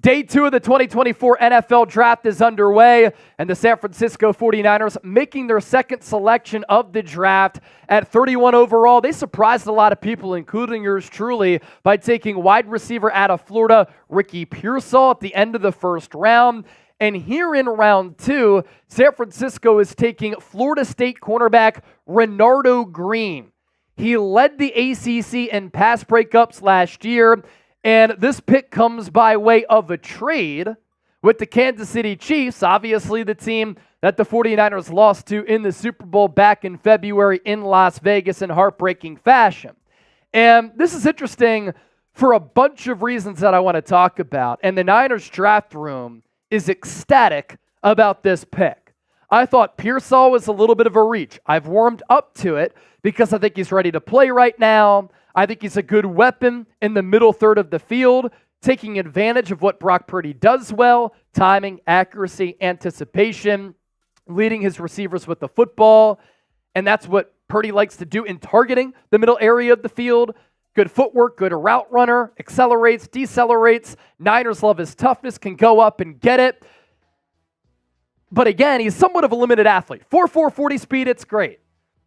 Day 2 of the 2024 NFL Draft is underway, and the San Francisco 49ers making their second selection of the draft at 31 overall. They surprised a lot of people, including yours truly, by taking wide receiver out of Florida, Ricky Pearsall, at the end of the first round. And here in round 2, San Francisco is taking Florida State cornerback Renardo Green. He led the ACC in pass breakups last year, and this pick comes by way of a trade with the Kansas City Chiefs, obviously the team that the 49ers lost to in the Super Bowl back in February in Las Vegas in heartbreaking fashion. And this is interesting for a bunch of reasons that I want to talk about, and the Niners draft room is ecstatic about this pick. I thought Pearsall was a little bit of a reach. I've warmed up to it because I think he's ready to play right now. I think he's a good weapon in the middle third of the field, taking advantage of what Brock Purdy does well: timing, accuracy, anticipation, leading his receivers with the football. And that's what Purdy likes to do in targeting the middle area of the field. Good footwork, good route runner, accelerates, decelerates. Niners love his toughness, can go up and get it. But again, he's somewhat of a limited athlete. 4.4 40 speed, it's great.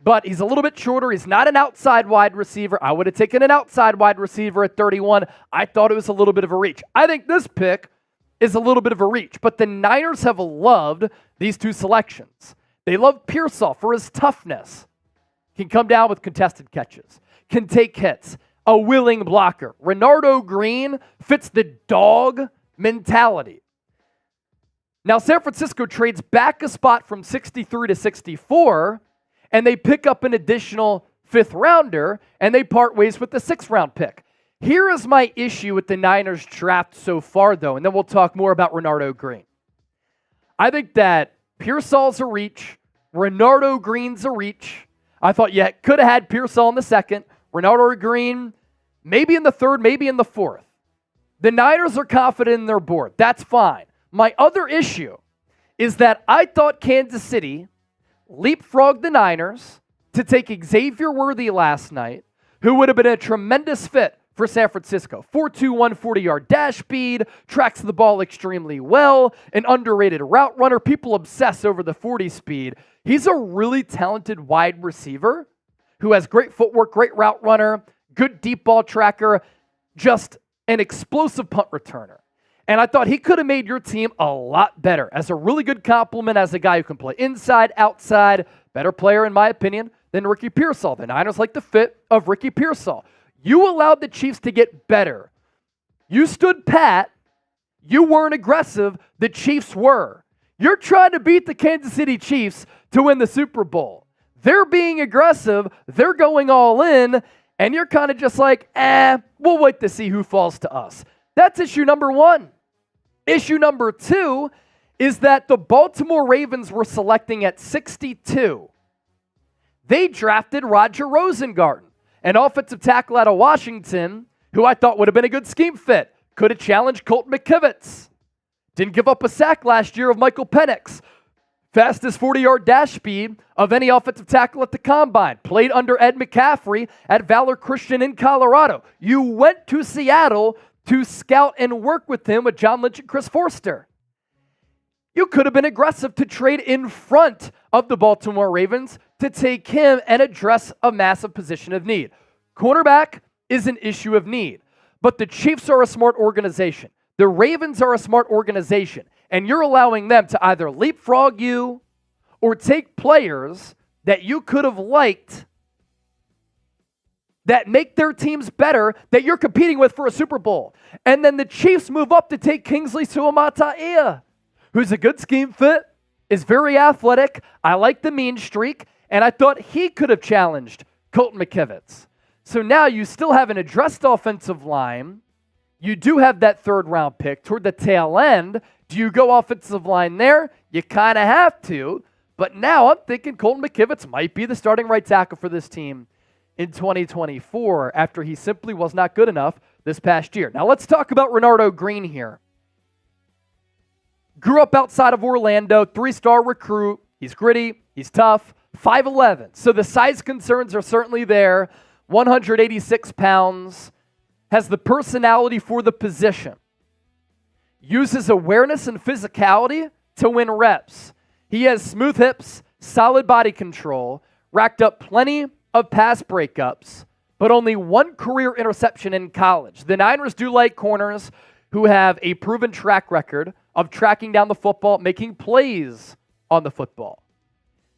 But he's a little bit shorter. He's not an outside wide receiver. I would have taken an outside wide receiver at 31. I thought it was a little bit of a reach. I think this pick is a little bit of a reach. But the Niners have loved these two selections. They love Pearsall for his toughness. Can come down with contested catches. Can take hits. A willing blocker. Renardo Green fits the dog mentality. Now, San Francisco trades back a spot from 63 to 64, and they pick up an additional 5th rounder, and they part ways with the 6th round pick. Here is my issue with the Niners draft so far, though, and then we'll talk more about Renardo Green. I think that Pearsall's a reach. Renardo Green's a reach. I thought you could have had Pearsall in the 2nd. Renardo Green, maybe in the 3rd, maybe in the 4th. The Niners are confident in their board. That's fine. My other issue is that I thought Kansas City leapfrogged the Niners to take Xavier Worthy last night, who would have been a tremendous fit for San Francisco. 4.2 140-yard dash speed, tracks the ball extremely well, an underrated route runner. People obsess over the 40 speed. He's a really talented wide receiver who has great footwork, great route runner, good deep ball tracker, just an explosive punt returner. And I thought he could have made your team a lot better as a really good compliment, as a guy who can play inside, outside, better player, in my opinion, than Ricky Pearsall. The Niners like the fit of Ricky Pearsall. You allowed the Chiefs to get better. You stood pat. You weren't aggressive. The Chiefs were. You're trying to beat the Kansas City Chiefs to win the Super Bowl. They're being aggressive. They're going all in. And you're kind of just like, we'll wait to see who falls to us. That's issue number 1. Issue number 2 is that the Baltimore Ravens were selecting at 62. They drafted Roger Rosengarten, an offensive tackle out of Washington, who I thought would have been a good scheme fit. Could have challenged Colton McKivitz. Didn't give up a sack last year of Michael Penix. Fastest 40-yard dash speed of any offensive tackle at the Combine. Played under Ed McCaffrey at Valor Christian in Colorado. You went to Seattle to scout and work with him with John Lynch and Chris Forster. You could have been aggressive to trade in front of the Baltimore Ravens to take him and address a massive position of need. Cornerback is an issue of need, but the Chiefs are a smart organization. The Ravens are a smart organization, and you're allowing them to either leapfrog you or take players that you could have liked that make their teams better, that you're competing with for a Super Bowl. And then the Chiefs move up to take Kingsley Suamataia, who's a good scheme fit, is very athletic. I like the mean streak, and I thought he could have challenged Colton McKivitz. So now you still have an addressed offensive line. You do have that 3rd round pick toward the tail end. Do you go offensive line there? You kind of have to. But now I'm thinking Colton McKivitz might be the starting right tackle for this team in 2024 after he simply was not good enough this past year. Now let's talk about Renardo Green here. Grew up outside of Orlando, 3-star recruit. He's gritty, he's tough, 5'11". So the size concerns are certainly there. 186 pounds, has the personality for the position. uses awareness and physicality to win reps. He has smooth hips, solid body control, racked up plenty of pass breakups, but only one career interception in college. The Niners do like corners who have a proven track record of tracking down the football, making plays on the football.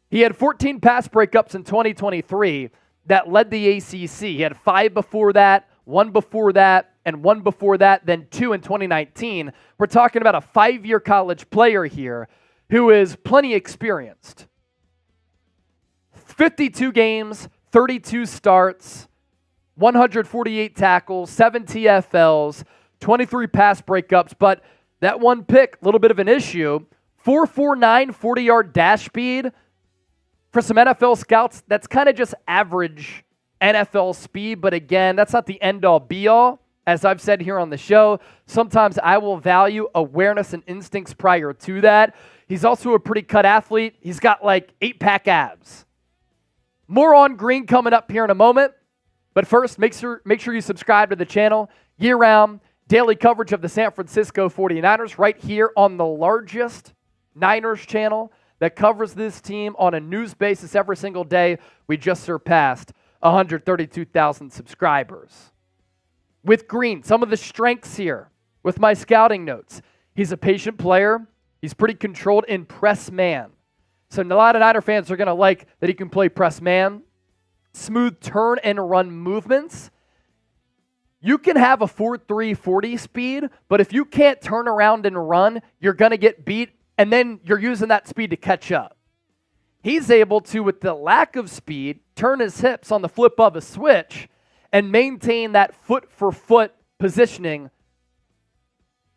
He had 14 pass breakups in 2023 that led the ACC. He had 5 before that, 1 before that, and 1 before that, then 2 in 2019. We're talking about a 5-year college player here who is plenty experienced. 52 games, 32 starts, 148 tackles, 7 TFLs, 23 pass breakups, but that one pick, a little bit of an issue. 4.49 40-yard dash speed. For some NFL scouts, that's kind of just average NFL speed, but again, that's not the end-all, be-all. As I've said here on the show, sometimes I will value awareness and instincts prior to that. He's also a pretty cut athlete. He's got like 8-pack abs. More on Green coming up here in a moment, but first, make sure you subscribe to the channel. Year-round, daily coverage of the San Francisco 49ers right here on the largest Niners channel that covers this team on a news basis every single day. We just surpassed 132,000 subscribers. With Green, some of the strengths here with my scouting notes. He's a patient player. He's pretty controlled in press man. So a lot of Niner fans are going to like that he can play press man. Smooth turn and run movements. You can have a 4.3 40 speed, but if you can't turn around and run, you're going to get beat, and then you're using that speed to catch up. He's able to, with the lack of speed, turn his hips on the flip of a switch and maintain that foot-for-foot positioning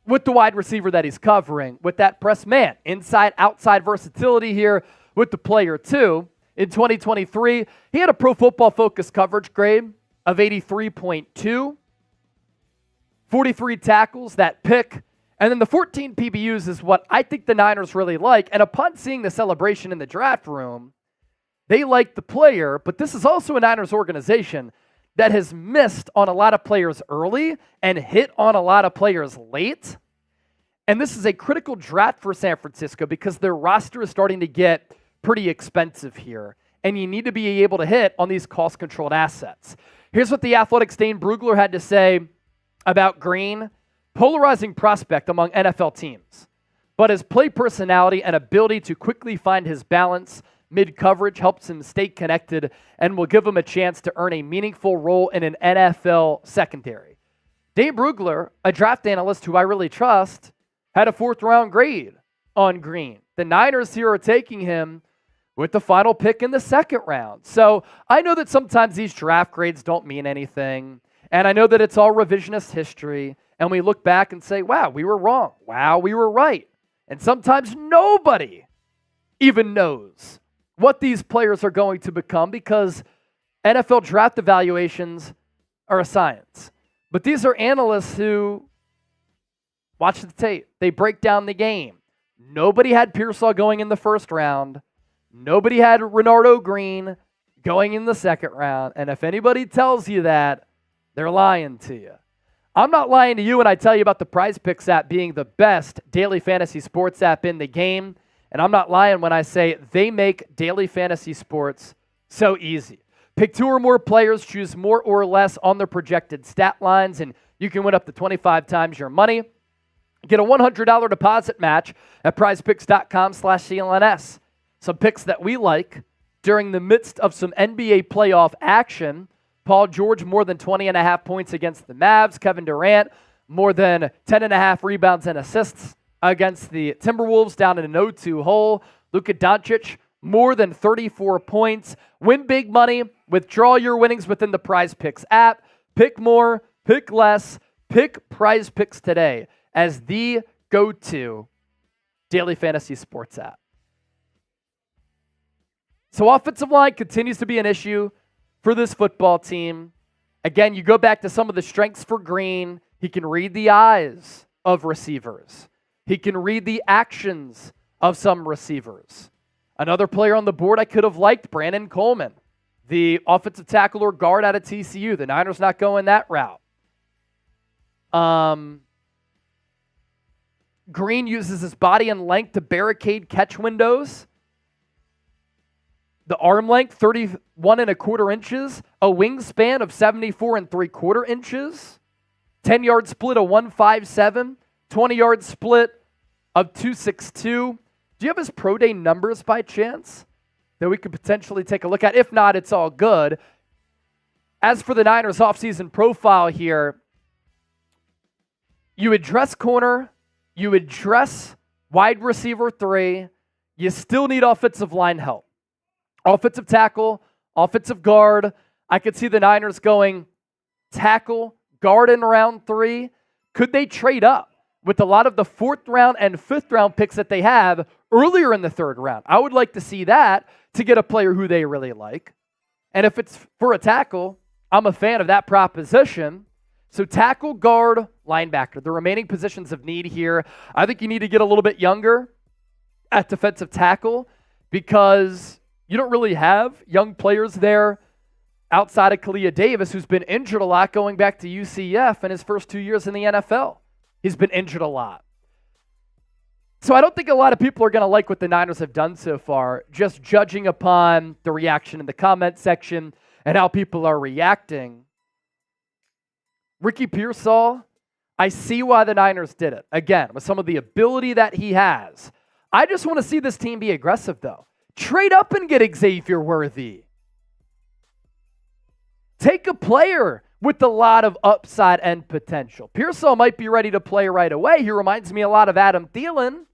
with the wide receiver that he's covering, with that press man. Inside-outside versatility here with the player, too. In 2023, he had a Pro Football Focus coverage grade of 83.2. 43 tackles, that pick, and then the 14 PBUs is what I think the Niners really like. And upon seeing the celebration in the draft room, they like the player, but this is also a Niners organization that has missed on a lot of players early and hit on a lot of players late. And this is a critical draft for San Francisco because their roster is starting to get pretty expensive here, and you need to be able to hit on these cost-controlled assets. Here's what the Athletic's Dane Brugler had to say about Green. Polarizing prospect among NFL teams, but his play personality and ability to quickly find his balance mid-coverage helps him stay connected and will give him a chance to earn a meaningful role in an NFL secondary. Dane Brugler, a draft analyst who I really trust, had a 4th-round grade on Green. The Niners here are taking him with the final pick in the 2nd round. So I know that sometimes these draft grades don't mean anything, and I know that it's all revisionist history, and we look back and say, wow, we were wrong. Wow, we were right. And sometimes nobody even knows what these players are going to become because NFL draft evaluations are a science. But these are analysts who watch the tape. They break down the game. Nobody had Pearsall going in the 1st round. Nobody had Renardo Green going in the 2nd round. And if anybody tells you that, they're lying to you. I'm not lying to you when I tell you about the PrizePicks app being the best daily fantasy sports app in the game. And I'm not lying when I say they make daily fantasy sports so easy. Pick 2 or more players, choose more or less on their projected stat lines, and you can win up to 25 times your money. Get a $100 deposit match at prizepicks.com/CLNS. Some picks that we like during the midst of some NBA playoff action. Paul George, more than 20.5 points against the Mavs. Kevin Durant, more than 10.5 rebounds and assists against the Timberwolves down in an 0-2 hole. Luka Doncic, more than 34 points. Win big money. Withdraw your winnings within the PrizePicks app. Pick more, pick less. Pick PrizePicks today as the go-to daily fantasy sports app. So offensive line continues to be an issue for this football team. Again, you go back to some of the strengths for Green. He can read the eyes of receivers. He can read the actions of some receivers. Another player on the board I could have liked, Brandon Coleman, the offensive tackle or guard out of TCU. The Niners not going that route. Green uses his body and length to barricade catch windows. The arm length, 31 and a quarter inches. A wingspan of 74 and 3/4 inches. 10-yard split of 157. 20-yard split of 262. Do you have his pro day numbers by chance that we could potentially take a look at? If not, it's all good. As for the Niners offseason profile here, you address corner, you address wide receiver 3, you still need offensive line help. Offensive tackle, offensive guard. I could see the Niners going tackle, guard in round 3. Could they trade up with a lot of the 4th round and 5th round picks that they have earlier in the 3rd round? I would like to see that to get a player who they really like. And if it's for a tackle, I'm a fan of that proposition. So tackle, guard, linebacker, the remaining positions of need here. I think you need to get a little bit younger at defensive tackle because you don't really have young players there outside of Kalia Davis, who's been injured a lot going back to UCF in his first 2 years in the NFL. He's been injured a lot. So I don't think a lot of people are going to like what the Niners have done so far, just judging upon the reaction in the comment section and how people are reacting. Ricky Pearsall, I see why the Niners did it. Again, with some of the ability that he has. I just want to see this team be aggressive, though. Trade up and get Xavier Worthy. Take a player with a lot of upside and potential. Pearsall might be ready to play right away. He reminds me a lot of Adam Thielen,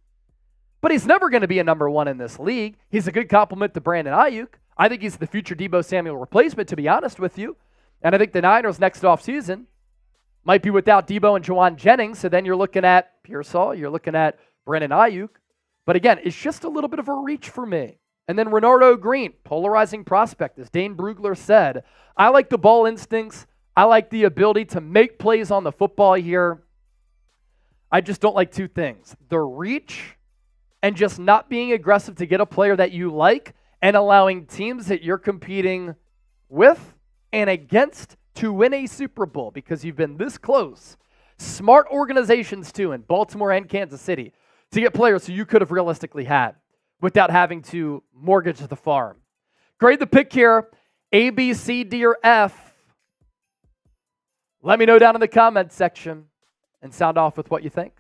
but he's never going to be a number 1 in this league. He's a good compliment to Brandon Ayuk. I think he's the future Deebo Samuel replacement, to be honest with you. And I think the Niners next offseason might be without Deebo and Juwan Jennings, so then you're looking at Pearsall, you're looking at Brandon Ayuk. But again, it's just a little bit of a reach for me. And then Renardo Green, polarizing prospect, as Dane Brugler said. I like the ball instincts. I like the ability to make plays on the football here. I just don't like 2 things. The reach and just not being aggressive to get a player that you like and allowing teams that you're competing with and against to win a Super Bowl because you've been this close. Smart organizations too in Baltimore and Kansas City to get players who you could have realistically had without having to mortgage the farm. Grade the pick here, A, B, C, D, or F. Let me know down in the comments section and sound off with what you think.